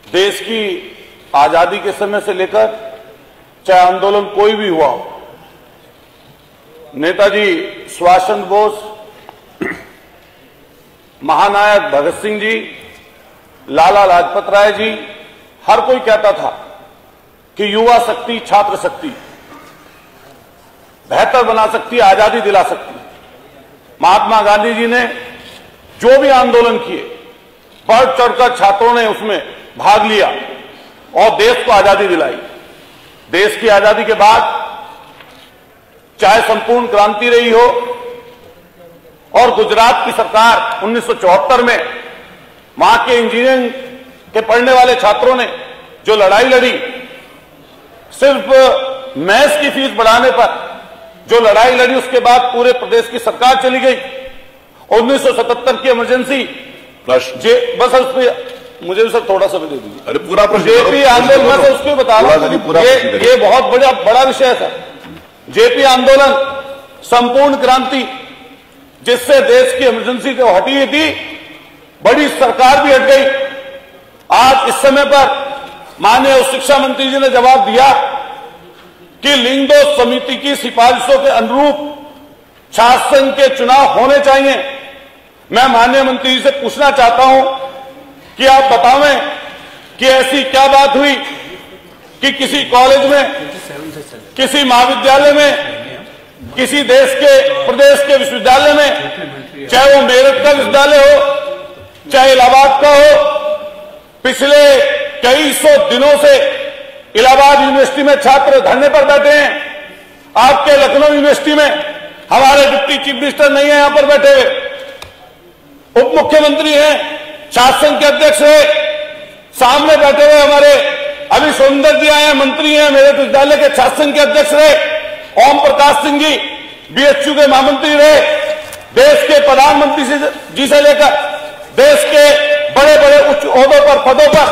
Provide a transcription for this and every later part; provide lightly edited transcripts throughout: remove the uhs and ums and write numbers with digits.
देश की आजादी के समय से लेकर चाहे आंदोलन कोई भी हुआ हो, नेताजी सुभाष चंद्र बोस, महानायक भगत सिंह जी, लाला लाजपत राय जी, हर कोई कहता था कि युवा शक्ति, छात्र शक्ति बेहतर बना सकती है, आजादी दिला सकती है। महात्मा गांधी जी ने जो भी आंदोलन किए, बढ़ चढ़कर छात्रों ने उसमें भाग लिया और देश को आजादी दिलाई। देश की आजादी के बाद चाहे संपूर्ण क्रांति रही हो और गुजरात की सरकार 1974 में वहां के इंजीनियरिंग के पढ़ने वाले छात्रों ने जो लड़ाई लड़ी, सिर्फ मैथ्स की फीस बढ़ाने पर जो लड़ाई लड़ी, उसके बाद पूरे प्रदेश की सरकार चली गई। 1977 की इमरजेंसी बस उस पर मुझे भी सर थोड़ा सा भी दे दीजिए। अरे पूरा जेपी आंदोलन, मैं तो उसको बता रहा हूं, ये बहुत बड़ा विषय है सर। जेपी आंदोलन, संपूर्ण क्रांति, जिससे देश की इमरजेंसी तो हटी हुई थी, बड़ी सरकार भी हट गई। आज इस समय पर माननीय शिक्षा मंत्री जी ने जवाब दिया कि लिंग दोष समिति की सिफारिशों के अनुरूप छात्र संघ के चुनाव होने चाहिए। मैं माननीय मंत्री जी से पूछना चाहता हूं कि आप बतावें कि ऐसी क्या बात हुई कि किसी कॉलेज में, किसी महाविद्यालय में, किसी देश के प्रदेश के विश्वविद्यालय में, चाहे वो मेरठ का विश्वविद्यालय हो, चाहे इलाहाबाद का हो, पिछले कई सौ दिनों से इलाहाबाद यूनिवर्सिटी में छात्र धरने पर बैठे हैं। आपके लखनऊ यूनिवर्सिटी में हमारे डिप्टी चीफ मिनिस्टर नहीं है, यहां पर बैठे हुए उप मुख्यमंत्री हैं, छात्र संघ के अध्यक्ष है, सामने बैठे हुए हमारे अभी सुंदर जी आए हैं, मंत्री हैं, मेरे विश्वविद्यालय के छात्र संघ के अध्यक्ष रहे, ओम प्रकाश सिंह जी बीएचयू के महामंत्री रहे, देश के प्रधानमंत्री जी से लेकर देश के बड़े बड़े उच्च ओहदों पर, पदों पर,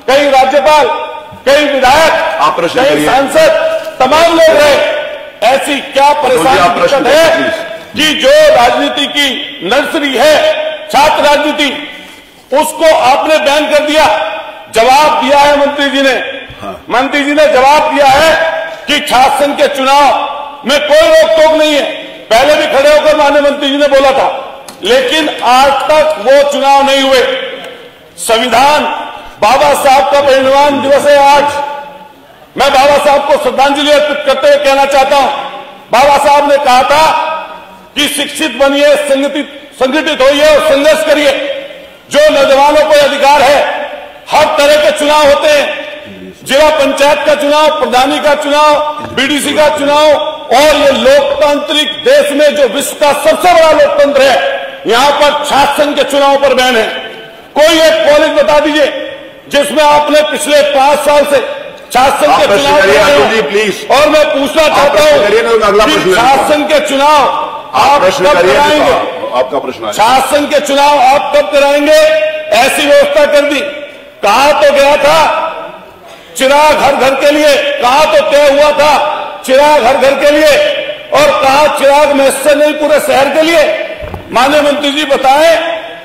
कई राज्यपाल, कई विधायक, कई सांसद, तमाम लोग रहे। ऐसी क्या परेशानी है कि जो राजनीति की नर्सरी है, छात्र राजनीति, उसको आपने बैन कर दिया। जवाब दिया है मंत्री जी ने, मंत्री जी ने जवाब दिया है कि छात्र संघ के चुनाव में कोई रोक टोक नहीं है। पहले भी खड़े होकर माननीय मंत्री जी ने बोला था, लेकिन आज तक वो चुनाव नहीं हुए। संविधान, बाबा साहब का परिनिर्वाण दिवस है आज। मैं बाबा साहब को श्रद्धांजलि अर्पित करते हुए कहना चाहता हूं, बाबा साहब ने कहा था कि शिक्षित बनिए, संगठित होइए और संघर्ष करिए। जो नौजवानों को अधिकार है, हर तरह के चुनाव होते हैं, जिला पंचायत का चुनाव, प्रधानी का चुनाव, बीडीसी का चुनाव, और ये लोकतांत्रिक देश में जो विश्व का सबसे बड़ा लोकतंत्र है, यहां पर छात्र संघ के चुनाव पर बैन है। कोई एक कॉलेज बता दीजिए जिसमें आपने पिछले 5 साल से छात्र संघ के चुनाव प्लीज। और मैं पूछना चाहता हूं, छात्र संघ के चुनाव आप कब कराएंगे? आपका प्रश्न है, छात्र संघ के चुनाव आप कब कराएंगे? ऐसी व्यवस्था कर दी। कहा तो गया था चिराग हर घर के लिए, कहा तो तय हुआ था चिराग हर घर के लिए, और कहा चिराग महज से नहीं पूरे शहर के लिए। माननीय मंत्री जी बताएं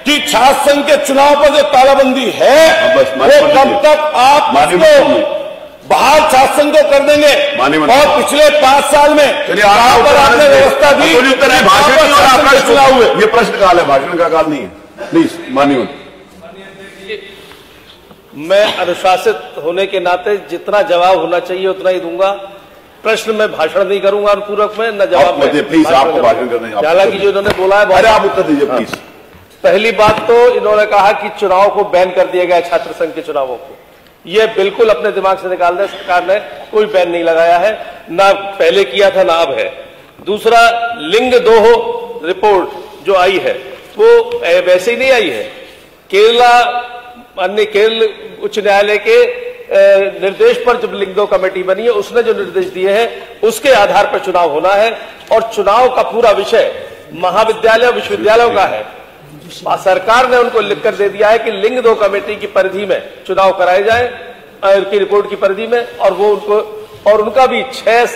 कि छात्र संघ के चुनाव पर जो तालाबंदी है, वो कब तक आप इसको बाहर छात्र संघ को कर देंगे? और पिछले 5 साल में पर आपने व्यवस्था दी, चुनाव हुए। ये प्रश्नकाल है, भाषण का काल नहीं है। प्लीज माननीय, मैं अनुशासित होने के नाते जितना जवाब होना चाहिए उतना ही दूंगा। प्रश्न में भाषण नहीं करूंगा अनुपूरक में, न जवाब में। प्लीज आपको भाषण करना। हालांकि जो इन्होंने बोला है, अरे आप उत्तर दीजिए प्लीज। पहली बात तो इन्होंने कहा कि चुनाव को बैन कर दिया गया, छात्र संघ के चुनावों को। ये बिल्कुल अपने दिमाग से निकाल दे, सरकार ने कोई बैन नहीं लगाया है, ना पहले किया था ना अब है। दूसरा, लिंग दोह रिपोर्ट जो आई है वो वैसे ही नहीं आई है। केरल उच्च न्यायालय के निर्देश पर जब लिंग दोह कमेटी बनी है, उसने जो निर्देश दिए हैं उसके आधार पर चुनाव होना है, और चुनाव का पूरा विषय महाविद्यालय विश्वविद्यालयों का है। सरकार ने उनको लिखकर दे दिया है कि लिंग दो कमेटी की परिधि में चुनाव कराए जाए, की रिपोर्ट की परिधि में, और वो उनको, और उनका भी 6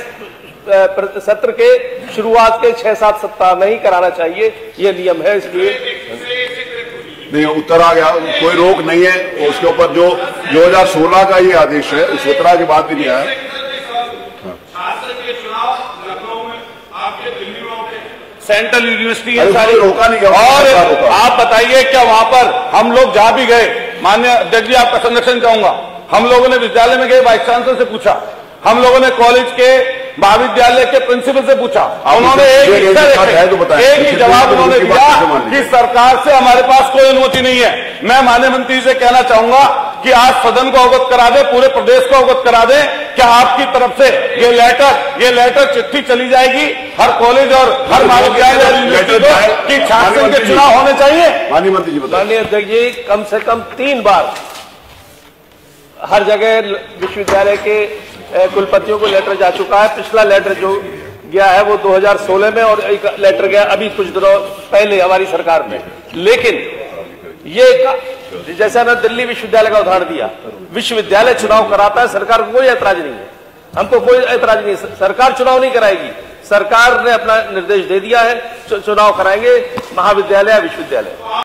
सत्र के शुरुआत के 6-7 सप्ताह में ही कराना चाहिए, ये नियम है। इसलिए नहीं, उत्तर आ गया, कोई रोक नहीं है उसके ऊपर। जो 2016 का ये आदेश है, उस उत्तरा के बाद भी नहीं आया। सेंट्रल यूनिवर्सिटी है अरे सारी, रोका नहीं गया, और आप बताइए क्या वहां पर हम लोग जहां भी गए, माननीय अध्यक्ष जी आपका संरक्षण चाहूंगा, हम लोगों ने विद्यालय में गए वाइस चांसलर से पूछा, हम लोगों ने कॉलेज के महाविद्यालय के प्रिंसिपल से पूछा, उन्होंने एक ही जवाब उन्होंने दिया कि सरकार से हमारे पास कोई अनुमति नहीं है। मैं माननीय मंत्री से कहना चाहूंगा कि आज सदन को अवगत करा दे, पूरे प्रदेश को अवगत करा दे, क्या आपकी तरफ से ये लेटर चिट्ठी चली जाएगी हर कॉलेज और हर महाविद्यालय और यूनिवर्सिटी को कि छात्र संघ के चुनाव होने चाहिए। माननीय मंत्री जी बताइए। माननीय अध्यक्ष जी, कम से कम 3 बार हर जगह विश्वविद्यालय के कुलपतियों को लेटर जा चुका है। पिछला लेटर जो गया है वो 2016 में, और एक लेटर गया अभी कुछ दिनों पहले हमारी सरकार में। लेकिन ये जैसा ना दिल्ली विश्वविद्यालय का उदाहरण दिया, विश्वविद्यालय चुनाव कराता है, सरकार को कोई ऐतराज नहीं है, हमको कोई ऐतराज नहीं है। सरकार चुनाव नहीं कराएगी, सरकार ने अपना निर्देश दे दिया है, चुनाव कराएंगे महाविद्यालय विश्वविद्यालय।